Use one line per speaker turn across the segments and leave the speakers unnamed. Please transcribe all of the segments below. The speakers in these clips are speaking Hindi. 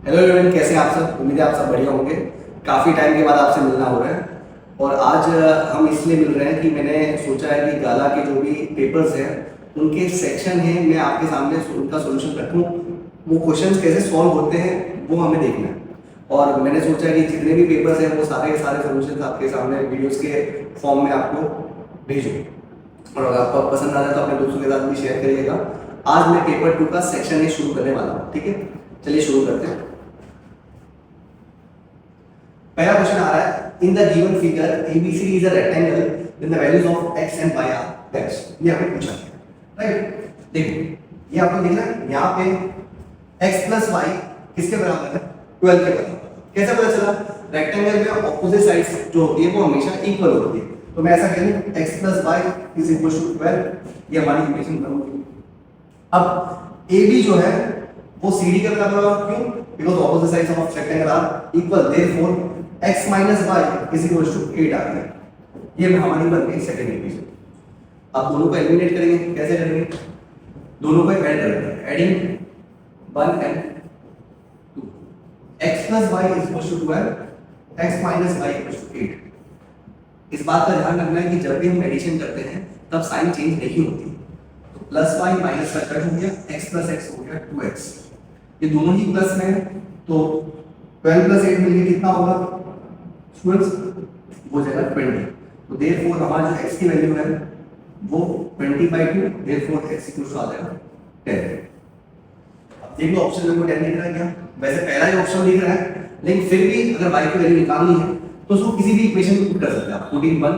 हेलो एवरीवन, कैसे हैं आप सब। उम्मीद है आप सब बढ़िया होंगे। काफ़ी टाइम के बाद आपसे मिलना हो रहा है और आज हम इसलिए मिल रहे हैं कि मैंने सोचा है कि गाला के जो भी पेपर्स हैं उनके सेक्शन हैं, मैं आपके सामने उनका सॉल्यूशन रखूं। वो क्वेश्चंस कैसे सॉल्व होते हैं वो हमें देखना है और मैंने सोचा है कि जितने भी पेपर्स हैं वो सारे के सारे सॉल्यूशंस आपके सामने वीडियोस के फॉर्म में आपको भेजूँ और अगर आपको पसंद आ जाए तो अपने दोस्तों के साथ भी शेयर करिएगा। आज मैं पेपर 2 का सेक्शन ए शुरू करने वाला हूँ, ठीक है। चलिए शुरू करते हैं। पहला क्वेश्चन आ रहा है, in the given figure A B C is a rectangle then the values of x and y are that's. ये आपने पूछा है, राइट। देखो ये आपको दिख रहा है यहाँ पे x प्लस वाई किसके बराबर है, 12 के बराबर। कैसे पता चला? रेक्टेंगल में ऑपोजिट साइड्स जो होती है वो हमेशा इक्वल होती है, तो मैं ऐसा कह दूं x plus y is equal to 12। ये हमारी इक्वेशन बनूगी। अब AB जो है वो CD के बराबर होगा, क्यों? Because opposite sides of rectangle are equal, therefore x minus y is equal to 8 आ गया। ये हमारी बन गई सेकंड इक्वेशन। अब दोनों को एलिमिनेट करेंगे। कैसे करेंगे? दोनों को ऐड करेंगे, adding 1 and 2। x plus y is equal to 12, x minus y equal to 8। इस बात का ध्यान रखना है कि जब भी हम एडिशन करते हैं तब साइन चेंज नहीं होती। तो प्लस y माइनस का कट हो गया, x plus x हो गया 2x। ये दोनों ही प्लस में है तो 12 plus 8 मिलके कितना होगा स्टूडेंट्स? वो जाएगा 20। तो देयरफॉर हमारा जो x की वैल्यू है वो 20/2, देयरफॉर x इक्वल टू आ जाएगा 10। अब देख लो ऑप्शन नंबर 10 दिख रहा है क्या? वैसे पहला ही ऑप्शन दिख रहा है, लेकिन फिर भी अगर y की वैल्यू निकालनी है तो उसको किसी भी इक्वेशन में पुट कर सकते हैं आप। पुट इन 1,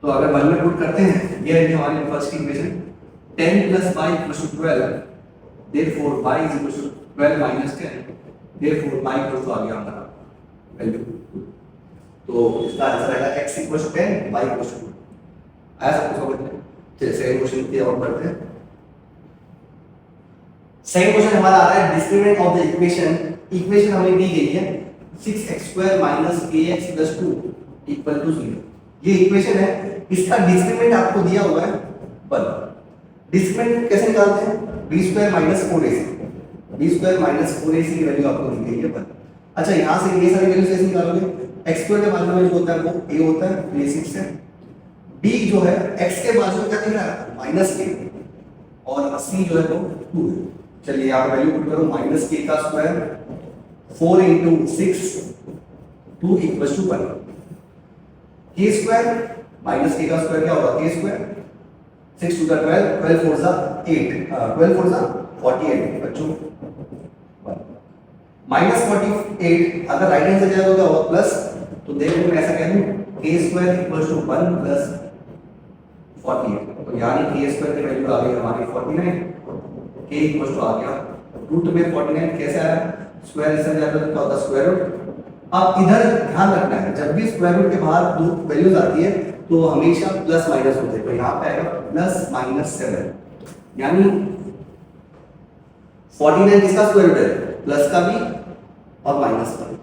तो अगर 1 में पुट करते हैं, ये है हमारी first equation 10 + y = 12, therefore y = 12 - 10, therefore y equal to आ गया हमारा वैल्यू। तो इसका आंसर आएगा x = 10, y = 2। आया सब कुछ समझ में? चलिए सेकंड क्वेश्चन की ओर बढ़ते हैं। सेकंड क्वेश्चन हमारा आ रहा है, डिस्क्रिमिनेंट ऑफ द इक्वेशन हमें दी गई है 6x² - ax + 2 = 0। ये इक्वेशन है, इसका डिस्क्रिमिनेंट आपको दिया हुआ है 1। डिस्क्रिमिनेंट कैसे निकालते हैं? b² - 4ac, b² - 4ac की वैल्यू आपको दी गई है 1। अच्छा, यहां से ये सारी वैल्यूज कैसे निकालोगे? x² के बाजू में जो होता है वो a होता है, तो ये 6 है। b जो है x के बाजू में क्या दिख रहा है? -k, और c जो है वो 2 है। चलिए यहां पे वैल्यू पुट करो, -k का स्क्वायर 4 × 6 2 = 1। k स्क्वायर -k का स्क्वायर क्या होगा? k स्क्वायर 6 × 2 = 12, 12 × 4 = 8, 12 × 4 = 48 बच्चों। -48 अगर राइट हैंड से जाएगा तो क्या होगा? प्लस। तो देखो मैं ऐसा कह दूं k² = 1 + 48, तो यानी k² की वैल्यू आ गई हमारी 49, k = आ गया रूट में 49। कैसे आया? स्क्वायर इससे जाता है तो होता स्क्वायर रूट। अब इधर ध्यान रखना है, जब भी स्क्वायर रूट के बाहर दो वैल्यूज आती है तो हमेशा प्लस माइनस होते हैं, तो यहां पे आएगा +-7, यानी 49 किसका स्क्वायर रूट है? प्लस का भी और माइनस का भी,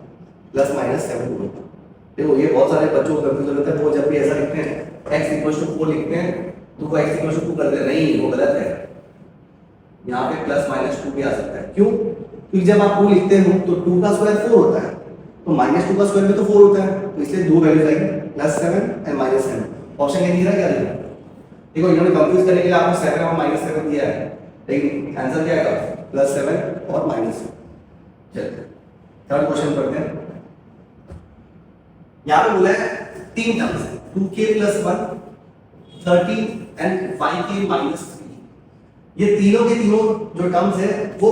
+-7 होगा। देखो ये बहुत सारे बच्चों को कंफ्यूजन होता है, वो जब भी ऐसा लिखते हैं x = 4 लिखते हैं तो वो x = 2 कर देते हैं। नहीं, वो गलत है। यहाँ पे +-2 भी आ सकता है। क्यों? क्योंकि जब आप 2 लिखते हो तो 2 का स्क्वायर 4 होता है, तो -2 का स्क्वायर भी तो 4 होता है, तो इसलिए दो वैल्यूज आएंगी +7 और -7। ऑप्शन क्या दिख रहा है? क्या दिख रहा है? देखो इन्होंने कंफ्यूज करने के लिए आपको 7 और -7 दिया है, लेकिन आंसर क्या आएगा? +7 और -7। चलिए थर्ड क्वेश्चन पढ़ते हैं। यहाँ पे बोला है 3 टर्म्स है, 2k + 1, 13 and 5k - 3। ये तीनों के तीनों जो टर्म्स है वो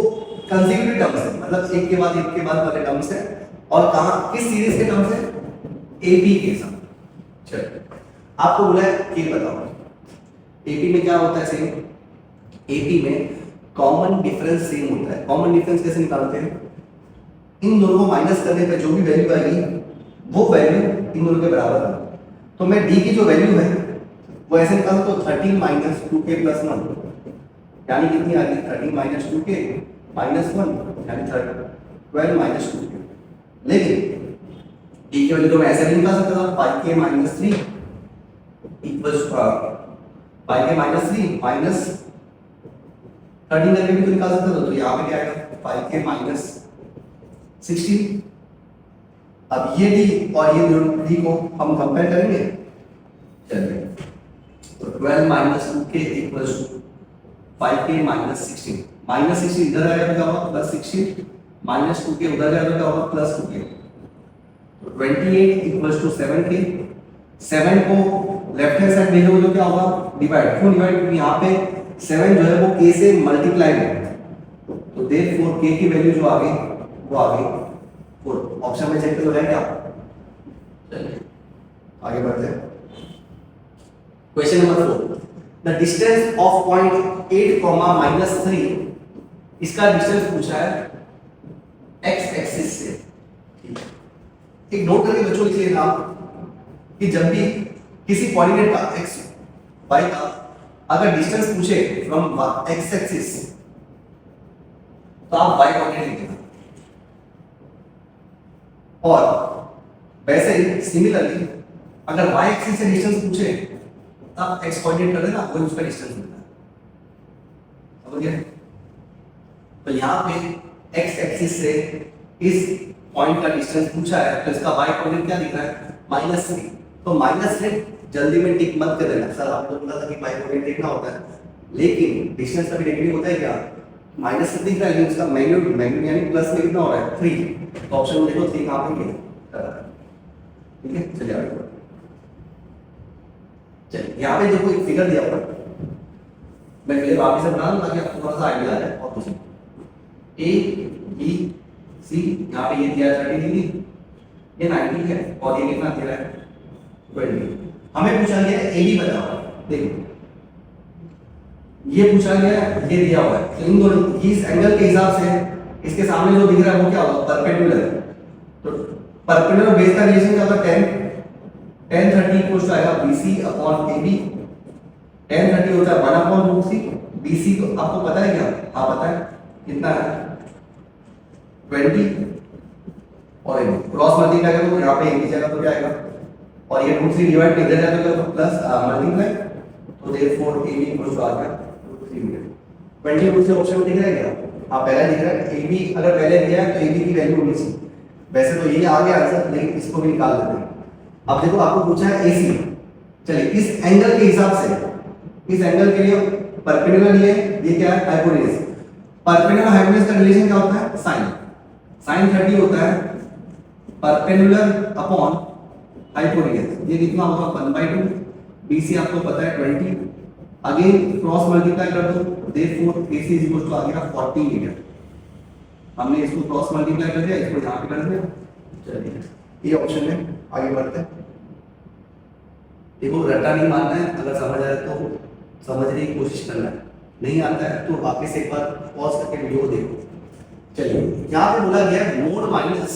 कंसेक्यूटिव टर्म्स है, मतलब एक के बाद वाले टर्म्स है। और कहां, किस सीरीज के टर्म्स है? AP के साथ। चलिए आपको बोला है k बताओ। AP में क्या होता है? सेम AP में कॉमन डिफरेंस सेम होता है। कॉमन डिफरेंस कैसे निकालते हैं? इन दोनों को माइनस करने पे जो भी वैल्यू आएगी वो वैल्यू इन दोनों के बराबर है। तो मैं d की जो वैल्यू है वो ऐसे निकालूं तो 13 - 2k + 1, यानी कितनी आ गई? 13 - 2k - 1, यानी 12 - 2k। लेकिन d की वैल्यू तो मैं ऐसे भी निकाल सकता था, 5k - 3 = 5k - 3 - 13 करके भी तो निकाल सकते हो। तो यहाँ पे क्या आएगा? 5k - 16। अब ये डी और ये डी को हम कंपेयर करेंगे। चलिए, तो 12 minus 2k equals to 5k minus 16। Minus 16 इधर आएगा तो क्या होगा प्लस 16, माइनस 2k उधर जाएगा तो क्या होगा प्लस 2k। तो 28 इक्वल्स टू 7k। 7 को लेफ्ट हैंड साइड भेजोगे तो क्या होगा डिवाइड। क्यों डिवाइड? क्योंकि यहाँ पे 7 जो है वो k से मल्टीप्लाई है, तो देयरफॉर k की वैल्यू जो आ गई वो आ गई 4। ऑप्शन में चेक करो है क्या? चलिए आगे बढ़ते हैं। Question number 4, the distance of point 8 minus 3, इसका डिस्टेंस पूछा है x एक्सिस से। एक नोट करके बच्चों लिख लेना कि जब भी किसी कोऑर्डिनेट का x y का अगर डिस्टेंस पूछे फ्रॉम x एक्सिस तो आप y कोऑर्डिनेट लिख देना। और वैसे ही सिमिलरली अगर y एक्सिस से डिस्टेंस पूछे तब x कोऑर्डिनेट कर देना, वही उसका डिस्टेंस मिलता है। समझ गए? तो यहां पे x एक्सिस से इस पॉइंट का डिस्टेंस पूछा है तो इसका y कोऑर्डिनेट क्या दिख रहा है -3। तो -3 जल्दी में टिक मत कर देना। सर आपको बोला था कि y कोऑर्डिनेट देखना होता है, लेकिन डिस्टेंस का भी नेगेटिव होता है क्या? -3 दिख रहा है, लेकिन इसका मैग्नीट्यूड यानी प्लस में कितना हो रहा है 3। तो ऑप्शन में देखो 3 कहां पे है? ठीक है, चलिए आगे बढ़ते हैं। चलिए यहाँ पे देखो एक फिगर दिया हुआ है, मैं पहले वापस से बना दूं ताकि आपको थोड़ा सा आइडिया आ जाए। और कुछ ए बी सी, यहाँ पे ये दिया है 30 डिग्री, ये 90 है और ये कितना दे रहा है 20। हमें पूछा गया है ए बी बताओ। देखो ये पूछा गया है, ये दिया हुआ है, तो इन दोनों इस एंगल के हिसाब से इसके सामने जो दिख रहा है वो क्या होगा परपेंडिकुलर। तो परपेंडिकुलर बेस का रिलेशन क्या होता है 10 30 इक्वल्स टू आएगा BC अपॉन AB। 10 30 होता है 1/√3। BC तो आपको पता है क्या? हाँ पता है, कितना है 20। और क्रॉस मल्टीप्लाई करो तो यहाँ पे AB जाएगा तो क्या आएगा, और ये √3 डिवाइड पे इधर जाएगा तो प्लस मल्टीप्लाई, तो देयरफॉर AB इक्वल्स टू आ गया √3 मीटर। 20 दूसरे ऑप्शन में दिख रहा है क्या? हाँ पहला दिख रहा है। AB अगर पहले दिया है तो AB की वैल्यू होनी चाहिए। वैसे तो ये आ गया आंसर, लेकिन इसको भी निकाल देते हैं। अब देखो आपको पूछा है AC। चलिए इस एंगल के हिसाब से, इस एंगल के लिए परपेंडिकुलर ये क्या है हाइपोटेन्यूज। परपेंडिकुलर हाइपोटेन्यूज का रिलेशन क्या होता है sin। sin 30 होता है परपेंडिकुलर अपॉन हाइपोटेन्यूज, ये कितना होगा 1/2। BC आपको पता है 20। अगेन क्रॉस मल्टीप्लाई कर दो, therefore AC is equal to आ गया 40 मीटर। हमने इसको क्रॉस मल्टीप्लाई कर दिया, इसको यहां पे कर दिया। चलिए ये ऑप्शन है, आगे बढ़ते हैं। देखो रट्टा नहीं मारना है, अगर समझ आए तो समझने की कोशिश करना है, नहीं आता है तो वापस एक बार पॉज करके वीडियो देखो। चलिए यहाँ पे बोला गया mode minus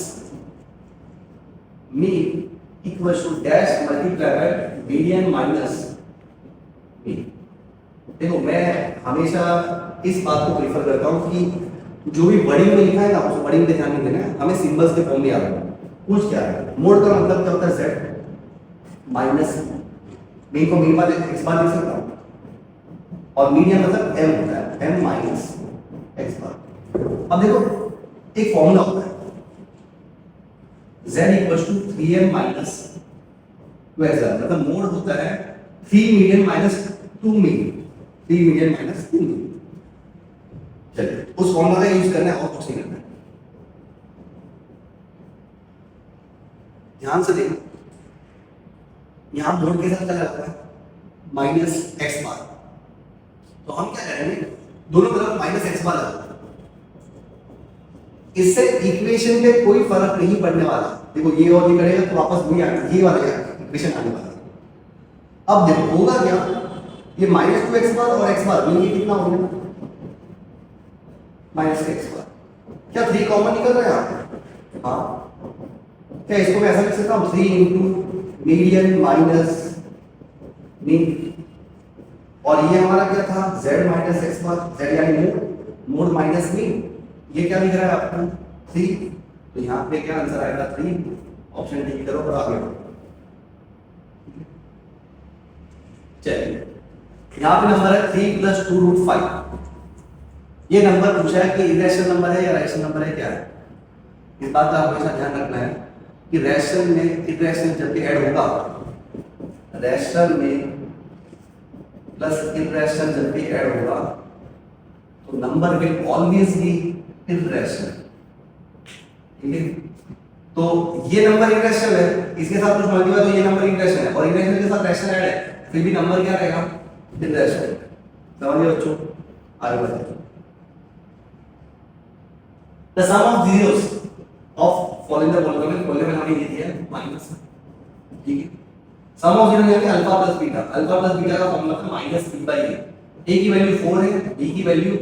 mean equals to dash multiply by median minus mean. देखो मैं हमेशा इस बात को प्रेफर करता हूँ कि जो भी वर्डिंग में लिखा है ना उस वर्डिंग पे ध्यान नहीं देना है, हमें सिंबल्स के फॉर्म में याद रखना है। कुछ क्या है मोड का मतलब क्या होता है z माइनस मीन को मीन बार x बार लिख सकता हूँ, और मीडियन मतलब m होता है m माइनस x बार। अब देखो एक फॉर्मूला होता है z equals to 3m minus 2x, मतलब मोड होता है 3 median minus 2 mean, 3 median minus 2 mean. चलिए उस फॉर्मूला का यूज करना है और कुछ नहीं करना है। ध्यान से देखो यहां मोड के साथ क्या लगता है माइनस एक्स बार, तो हम क्या करेंगे दोनों तरफ माइनस एक्स बार लगा, इससे इक्वेशन पे कोई फर्क नहीं पड़ने वाला। देखो ये और ये करेगा तो वापस वही आएगा, ये वाला इक्वेशन आने वाला है। अब देखो होगा क्या, ये माइनस 2x बार और x बार ये कितना हो गया माइनस x बार। क्या 3 कॉमन निकल रहा है यहाँ पे? हाँ, क्या इसको मैं ऐसा लिख सकता हूँ 3 इंटू मीडियन माइनस मीन, और ये हमारा क्या था z माइनस एक्स बार, z यानी मोड माइनस मीन। ये क्या लिख रहा है आपको 3, तो यहाँ पे क्या आंसर आएगा 3। ऑप्शन डी करो और आगे बढ़ो। चलिए यहाँ पे नंबर है 3 + 2√5। ये नंबर पूछा है कि इरेशनल नंबर है या रैशनल नंबर है क्या है। इस बात का हमेशा ध्यान रखना है कि रैशनल में इरेशनल जब भी ऐड होगा, रैशनल में प्लस इरेशनल जब भी ऐड होगा तो number will always be irrational. ठीक है, तो ये नंबर इरेशनल है, इसके साथ कुछ मल्टीप्लाई तो ये नंबर इरेशनल है, और इरेशनल के साथ रैशनल ऐड है, फिर भी नंबर क्या रहेगा? इरेशनल। समझिए बच्चों, आगे बढ़ते हैं। The sum of zeros of following the polynomial हमने ये दिया माइनस, ठीक है। सम ऑफ जीरो यानी alpha plus beta, alpha plus beta का फॉर्मूला था माइनस बी बाई ए। ए की वैल्यू 4 है, बी की वैल्यू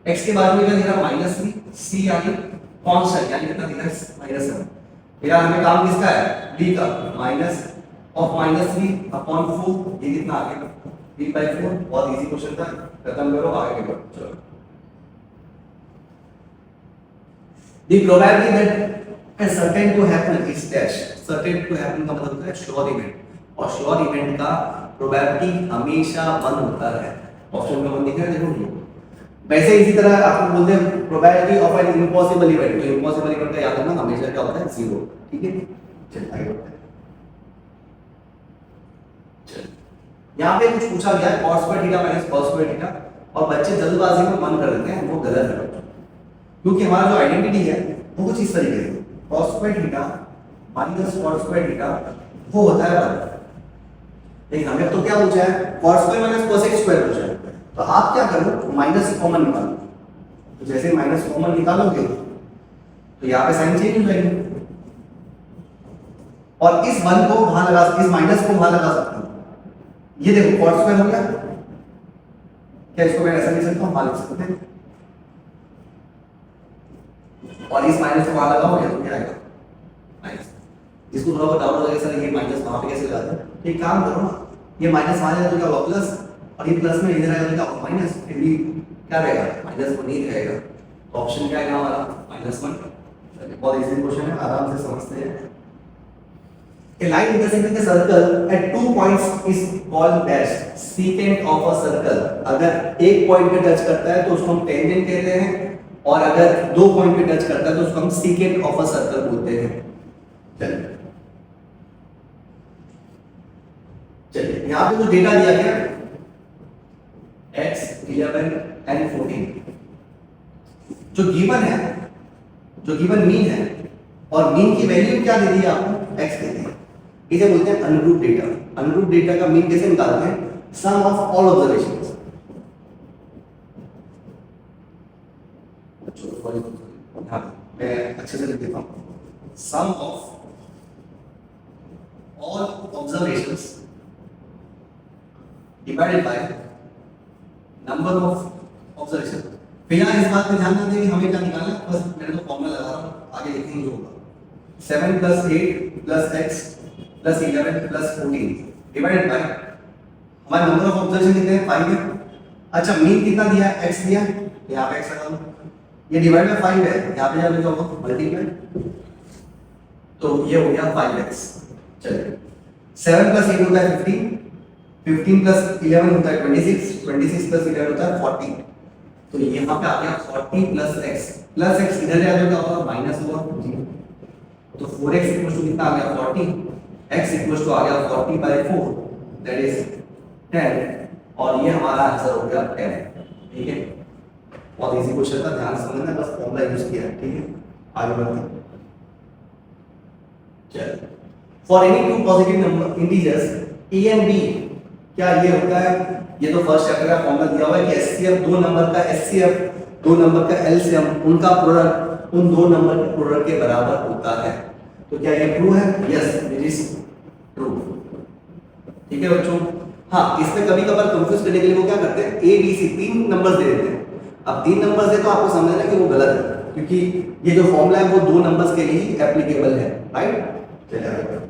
एक्स के बारे में क्या दिया? माइनस बी, सी यानी कांस्टेंट यानी कितना दिया? माइनस 7। फिर हमें काम किसका है? बी का, minus of minus b upon 4, ये कितना आ गया? B by 4। बहुत इजी क्वेश्चन था, खत्म करो आगे बढ़ो। चलो, the probability that a certain to happen is dash, certain to happen का मतलब होता है श्योर इवेंट, और श्योर इवेंट का प्रोबेबिलिटी हमेशा 1 होता है। ऑप्शन में 1 दिख रहा है, देखो ये। वैसे इसी तरह आपको बोलते हैं probability of an impossible event, तो इम्पॉसिबल इवेंट का याद रखना हमेशा क्या होता है? 0। ठीक है, चलिए आगे बढ़ते हैं। चलिए, यहाँ पे कुछ पूछा गया है cos square theta minus cos square theta, और बच्चे जल्दबाजी में 1 कर देते हैं, वो गलत है क्योंकि हमारा जो आइडेंटिटी है वो कुछ इस तरीके से cos square theta minus cos square theta वो होता है 1। लेकिन हमें तो क्या पूछा है? cos square minus cos square पूछा है, तो आप क्या करो? माइनस कॉमन निकालो। तो जैसे माइनस कॉमन निकालोगे तो यहाँ पे साइन चेंज हो जाएगी, और इस 1 को वहां लगा, इस माइनस को वहां लगा सकते हो। ये देखो cos स्क्वायर हो गया, क्या इसको मैं ऐसा लिख सकता हूँ? हाँ लिख सकते हैं, और इस माइनस को वहां लगाओगे तो क्या आएगा? माइनस। इसको थोड़ा बहुत डाउट हो जाएगा सर ये माइनस वहां पे कैसे लगाते हैं, तो एक काम करो ना, ये माइनस वहां जाएगा तो क्या होगा? प्लस, और ये प्लस में इधर आएगा तो क्या होगा? माइनस। फिर भी क्या रहेगा? माइनस 1 ही रहेगा। तो ऑप्शन क्या है हमारा? -1। बहुत इजी क्वेश्चन है, आराम से समझते हैं। A line intersecting a circle at 2 points is called dash, secant of a circle। अगर एक पॉइंट पे टच करता है तो उसको हम टेंजेंट कहते हैं, और अगर 2 पॉइंट पे टच करता है तो उसको हम सीकेंट ऑफ अ सर्कल बोलते हैं। चलिए यहां पे जो डेटा दिया गया x 11 and 14, जो गिवन है, जो गिवन मीन है, और मीन की वैल्यू क्या दे दी है आपको? x दे दी है। इसे बोलते हैं अनुरूप डेटा। अनुरूप डेटा का मीन कैसे निकालते हैं? Sum of all observations. मैं अच्छे से लिख देता हूं, sum of all observations divided by number of observation. फिलहाल इस बात पे ध्यान ना दें कि हमें क्या निकालना है, बस मैंने तो फॉर्मूला लगा रहा हूं, आगे लिखेंगे जो होगा। 7 + 8 + x + 11 + 14 डिवाइडेड बाय हमारा नंबर ऑफ ऑब्जर्वेशन कितने हैं? 5 है। अच्छा मीन कितना दिया है? x दिया, यहाँ पे x लगा लो, ये डिवाइड बाय 5 है, यहाँ पे जाके क्या होगा? मल्टीप्लाई, तो ये हो गया 5x। चलिए 7 + 8 होता है 15, 15 + 11 होता है 26, 26 + 11 होता है 40। तो यहाँ पे आ गया 40 + x इधर जाए तो क्या होगा? माइनस होगा, तो 4x कितना आ गया? 40, x आ गया 40/4 दैट इज 10, और ये हमारा आंसर हो गया 10। ठीक है, बहुत इजी क्वेश्चन था, ध्यान से समझना, बस फॉर्मूला यूज किया है। ठीक है, आगे बढ़ते हैं। चलिए, for any two positive number integers a and b, क्या ये होता है? ये तो फर्स्ट चैप्टर का फॉर्मूला दिया हुआ है कि HCF दो नंबर का HCF दो नंबर का LCM उनका प्रोडक्ट उन दो नंबर के प्रोडक्ट के बराबर होता है। तो क्या ये ट्रू है? Yes, it is true. ठीक है बच्चों, हाँ इसमें कभी कभार कंफ्यूज करने के लिए वो क्या करते हैं? A B C 3 numbers they देते हैं। अब 3 नंबर्स दे तो आपको समझना है कि वो गलत है, क्योंकि ये जो फॉर्मूला है वो दो नंबर्स के लिए ही एप्लीकेबल है, राइट? चलिए आगे बढ़ते हैं।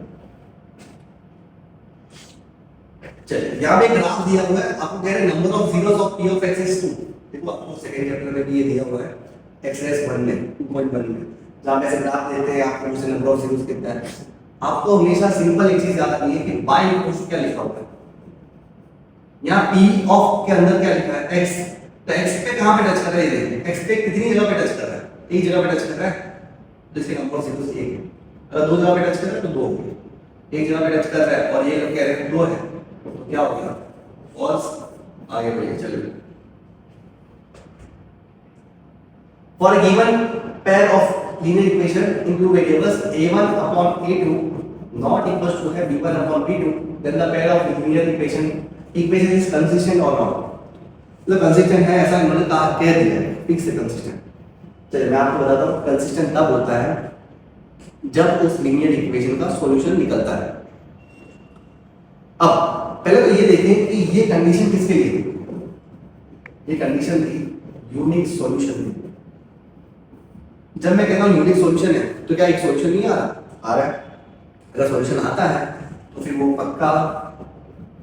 चलिए यहाँ पे ग्राफ दिया हुआ है, आपको कह रहे हैं number of zeros of p of x is 2। देखो आपको सेकंड चैप्टर में भी ये दिया हुआ है x-1 में 2.1 में, जहां पे ऐसे ग्राफ देते हैं आपको उससे नंबर ऑफ जीरोस कितना है। आपको हमेशा सिंपल एक चीज याद रखनी है कि y इक्वल्स क्या लिखा हुआ है, यहाँ p ऑफ के अंदर क्या लिखा है? x। तो x पे कहां पे टच कर रहा है? ये देखिए x पे कितनी जगह पे टच कर रहा है? एक जगह पे टच कर रहा है, तो इसके नंबर से तो एक है। अगर दो जगह पे टच कर रहा है तो दो हो गए, एक जगह पे टच कर रहा है और ये लोग कह रहे हैं दो है, तो क्या हो गया फॉल्स। आगे बढ़िए चलिए। For a given pair of linear equation in two variables a1 upon a2 not equals to है b1 upon b2, then the pair of linear equation is consistent or not। मतलब कंसिस्टेंट है ऐसा इन्होंने कहा, कह दिया है, फिक्स है कंसिस्टेंट। चलिए मैं आपको बताता हूँ कंसिस्टेंट तब होता है जब उस लीनियर इक्वेशन का सॉल्यूशन निकलता है। अब पहले तो ये देखें कि ये कंडीशन किसके लिए थी। ये कंडीशन थी यूनिक सॉल्यूशन थी। जब मैं कहता हूँ यूनिक सॉल्यूशन है तो क्या एक सॉल्यूशन नहीं आ रहा है। अगर सॉल्यूशन आता है तो फिर वो पक्का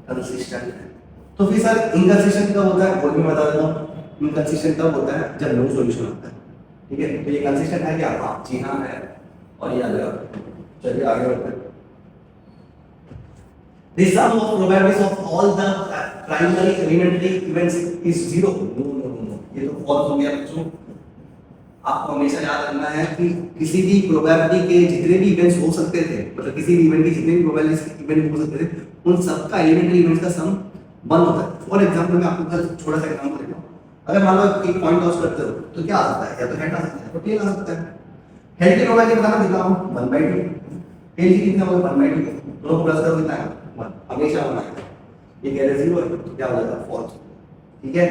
कंसिस्टेंट है। तो फिर सर इनकंसिस्टेंट कब होता है, वो भी बता देता हूँ। इनकंसिस्टेंट तब होता है जब नो सॉल्यूशन होता है। ठीक है, तो ये कंसिस्टेंट है क्या? हाँ जी हाँ है, और ये आ गया। चलिए आगे बढ़ते हैं। The sum of probabilities of all the primary elementary events is zero। No, ये तो false हो गया बच्चों। आपको हमेशा याद रखना है कि किसी भी प्रोबेबिलिटी के जितने भी इवेंट्स हो सकते थे, मतलब किसी भी इवेंट की जितने भी प्रोबेबिलिटी इवेंट हो सकते थे, उन सबका एलिमेंट्री इवेंट्स का सम 1 होता है। फॉर एग्जांपल मैं आपको छोटा सा एग्जांपल देता हूं। अगर मान लो एक पॉइंट टॉस करते हो तो क्या आ सकता है, या तो हेड आ सकता है या टेल आ सकता है। हेड की प्रोबेबिलिटी बताना दिखाऊं 1/2, टेल की कितना होगा 1/2, दोनों को प्लस करो कितना है 1, हमेशा 1 आएगा। ये कह रहे 0 है तो क्या हो जाएगा फॉल्स। ठीक है,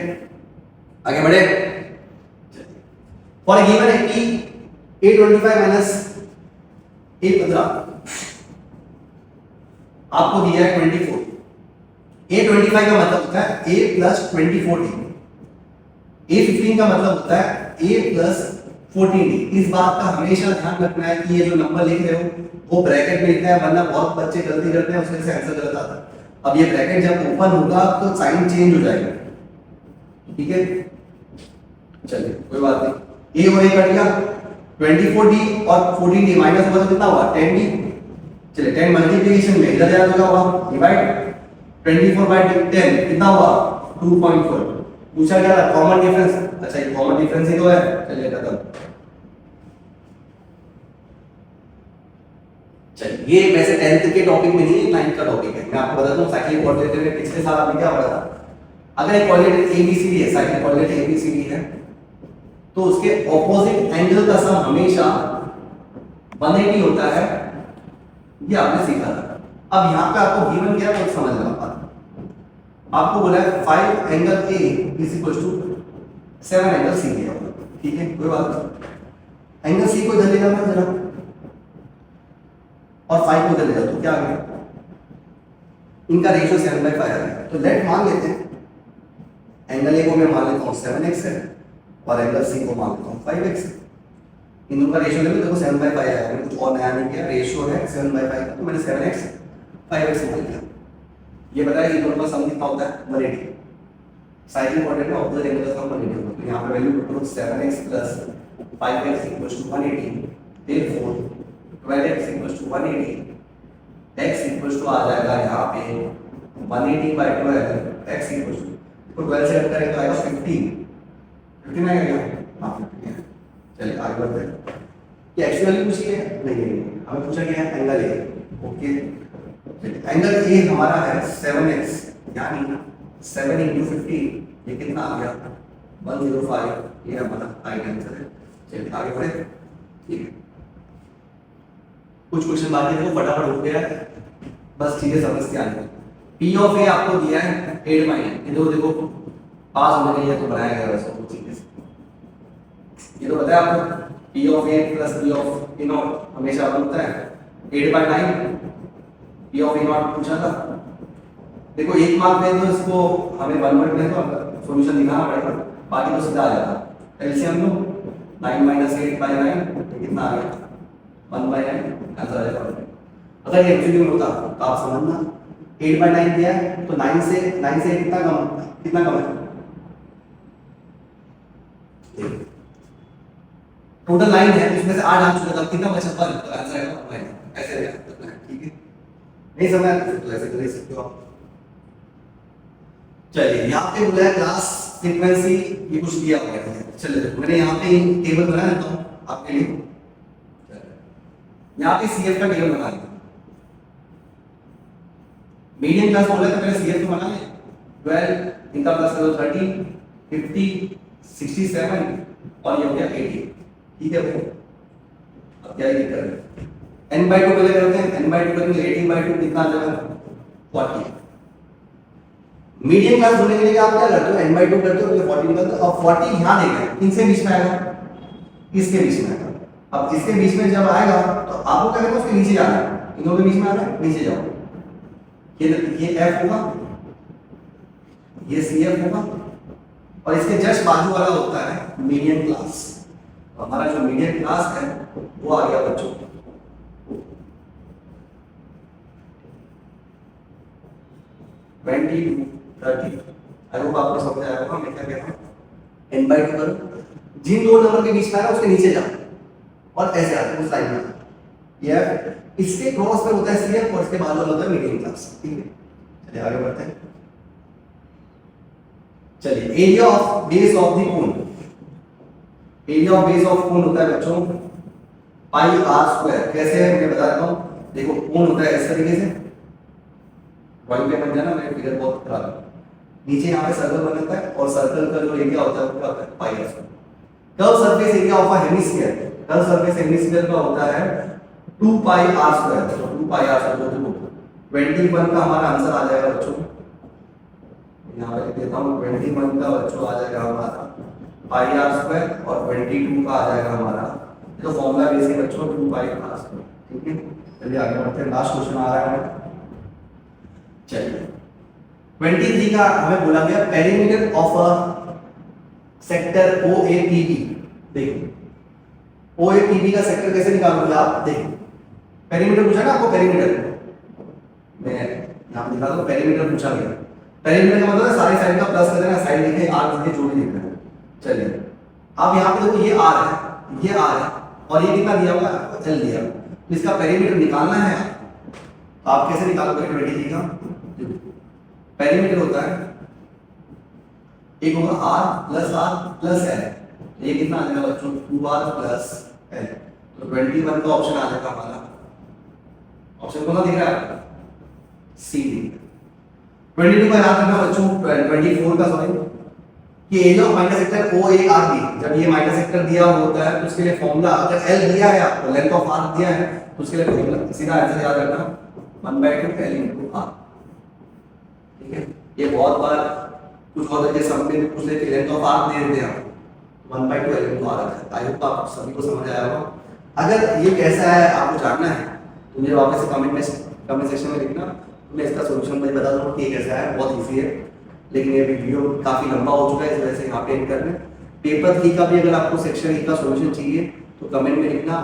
आगे बढ़े। For a given है कि a25 minus a15 आपको दिया है 24। a25 का मतलब होता है a plus 24d, a15 का मतलब होता है a plus 14d। इस बात का हमेशा ध्यान रखना है कि ये जो नंबर लिख रहे हो वो ब्रैकेट में लिखना है, वरना बहुत बच्चे गलती करते हैं, उसमें से आंसर गलत आता है। अब ये ब्रैकेट जब ओपन होगा तो साइन चेंज हो जाएगा। ठीक है, चलिए कोई बात नहीं। a और a कट गया, 24d और 14d माइनस हुआ तो कितना हुआ 10d। चलिए 10 मल्टीप्लिकेशन में इधर जाएगा तो क्या होगा डिवाइड 24/10 कितना हुआ 2.4। पूछा क्या था कॉमन डिफरेंस। अच्छा ये कॉमन डिफरेंस ही तो है। चलिए खत्म। चलिए ये वैसे 10th के टॉपिक में नहीं है, 9th का टॉपिक है। मैं आपको बताता हूं साइक्लिक कोऑर्डिनेटर में पिछले साल आपने क्या पढ़ा था। अगर एक कोऑर्डिनेट ABCD है, साइक्लिक कोऑर्डिनेट ABCD है, तो उसके ऑपोजिट एंगल का सम हमेशा 180 होता है। ये आपने सीखा था। अब यहाँ पे आपको गिवन क्या है समझ लगा बात। आपको बोला है 5 angle A is equal to 7 angle C दिया होगा। ठीक है, कोई बात नहीं। एंगल C को इधर ले जाना जरा और 5 को इधर ले जाओ तो क्या आ गया, इनका रेशियो 7/5 आ गया। तो लेट मान लेते हैं एंगल A को मैं मान लेता हूँ 7x है और एंगल C को मान लेता हूँ 5x। इन दोनों का रेशियो ले लो, देखो 7/5 आया। मैंने कुछ और नया नहीं किया, रेशियो है 7/5 का, तो मैंने 7x 5x मान लिया। ये बताया ये दोनों का सम कितना होता है 180। साइक्लिक कोऑर्डिनेट में ऑपोजिट एंगल का सम 180 होता है। तो यहाँ पे वैल्यू पुट करो 7x plus 5x equals to 180। therefore 12x equals to 180, x equals to आ जाएगा यहाँ पे 180/12, x equals to तो 12 से कट करें तो आएगा 15 आएगा क्या? हाँ 15 है। चलिए आगे बढ़ते हैं। ये एक्चुअली पूछी है नहीं, हमें पूछा गया है angle A। Okay, angle A हमारा है 7x, यानी 7 into 15 ये कितना आ गया 105। ये हमारा राइट आंसर है। चलिए आगे बढ़े। ठीक है, कुछ क्वेश्चन बाकी देखो फटाफट हो गया, बस चीजें समझ के आनी। P of A आपको दिया है 8/9। ये देखो पास होने के लिए तो बनाया गया वैसे कुछ चीजें। ये तो पता है आपको P of A plus P of A naught हमेशा बनता है 8/9। P of A naught पूछा था। देखो एक मार्क में तो इसको हमें 1 वर्ड में तो सॉल्यूशन दिखाना पड़ेगा, बाकी तो सीधा आ जाता। एलसीएम लो 9 - 8/9 कितना आ गया 1/9 आंसर आ जाएगा। अगर ये एक्चुअली में होता तो आप समझना 8/9 दिया है तो 9 से कितना कम है टोटल 9 है, उसमें से 8 आ चुका था, कितना बचा 1 तो आंसर आएगा 1/9। ऐसे रहेगा। ठीक है, नहीं समझ आया तो ऐसे कर सकते हो आप। चलिए यहाँ पे बोला है क्लास फ्रीक्वेंसी, ये कुछ दिया हुआ है। चलिए मैंने यहाँ पे टेबल बना देता हूँ आपके लिए। यहाँ पे CF का टेबल बना लिया। मीडियम क्लास बोला तो पहले CF तो बना ले। 12 इनका प्लस करो 30 50 67 और ये हो गया 80। ठीक है भाई, अब क्या ये कर n by 2 पहले करते हैं। n by 2 करेंगे 80 by 2 कितना आ जाएगा 40। मीडियम क्लास होने के लिए आप क्या करते हो, n by 2 करते हो तो 40 निकलता है। अब 40 यहां देखना है किनसे बीच में आएगा, इसके बीच में आएगा। अब इसके बीच में जब आएगा तो आपको क्या करना है, उसके नीचे जाना है। इन दोनों के बीच में आना है, नीचे जाओ। ये F होगा, ये CF होगा और इसके जस्ट बाजू वाला होता है मीडियम क्लास। तो हमारा जो मीडियम क्लास है वो आ गया बच्चों 22 30। आई होप आपको समझ आया होगा मैं क्या कह रहा हूं। n by 2 करो, जिन दो नंबर के बीच में आएगा उसके नीचे जाओ और ऐसे आते हैं उस लाइन में। ये इसके क्रॉस पे होता है CF और इसके बाजू वाला होता है मीडियम क्लास। ठीक है, चलिए आगे बढ़ते हैं। चलिए area of base of the cone, area of base of cone होता है बच्चों पाई आर स्क्वायर। कैसे है मैं बताता हूं। देखो कोन होता है इस तरीके से, ड्राइंग पे बन जाना, मेरे फिगर बहुत खराब है। नीचे यहाँ पे सर्कल बनता है और सर्कल का जो एरिया होता है वो क्या होता है pi r square. Curve surface area of a hemisphere, curve surface hemisphere का होता है 2 पाई आर स्क्वायर। तो 2 पाई आर स्क्वायर तो 21 का हमारा आंसर आ जाएगा बच्चों। यहाँ पे लिख देता हूँ 21 का बच्चों आ जाएगा हमारा पाई आर स्क्वायर और 22 का आ जाएगा हमारा, तो फॉर्मूला बेसिक बच्चों 2 पाई आर स्क्वायर। ठीक है, चलिए आगे बढ़ते हैं। लास्ट क्वेश्चन आ रहा है। चलिए 23 का हमें बोला गया perimeter of a sector OAPB। देखो OAPB का सेक्टर कैसे निकालोगे आप, देखो पेरीमीटर पूछा ना आपको, पेरीमीटर मैं यहां पे दिखा दूं। पेरीमीटर पूछा गया, पेरीमीटर का मतलब है सारी साइड का प्लस कर देना, साइड लिखे आर लिखे जो भी लिखना है। चलिए अब यहां पे देखो ये आर है, ये आर है और ये कितना दिया हुआ है आपको L दिया। तो इसका पेरीमीटर निकालना है आप कैसे निकालोगे 23 का। पेरीमीटर होता है एक होगा R प्लस L, ये कितना आ जाएगा बच्चों 2R प्लस L। तो 21 का ऑप्शन आ जाएगा हमारा, ऑप्शन कौन सा दिख रहा है C। 22 का याद रखना बच्चों, 24 का सॉरी कि area of minus sector OARB। जब ये माइनस सेक्टर दिया होता है तो उसके लिए फॉर्मूला, अगर L दिया है आपको, लेंथ ऑफ आर्क दिया है तो उसके लिए फॉर्मूला सीधा आंसर याद रखना 1/2 L into R। ठीक है, ये बहुत बार कुछ और तरीके सब में पूछ लेते लेंथ ऑफ आर्क दे देते हैं 1/2 L into R आता है। आई होप आप सभी को समझ आया होगा। अगर ये कैसा है आपको जानना है तो मुझे वापस से कमेंट सेक्शन में लिखना, मैं इसका सॉल्यूशन मैं बता दूंगा कि कैसा है। बहुत इजी है, लेकिन ये वीडियो काफी लंबा हो चुका है इस वजह से यहाँ पे एंड कर रहे हैं। पेपर 3 का भी अगर आपको सेक्शन 1 का सॉल्यूशन चाहिए तो कमेंट में लिखना।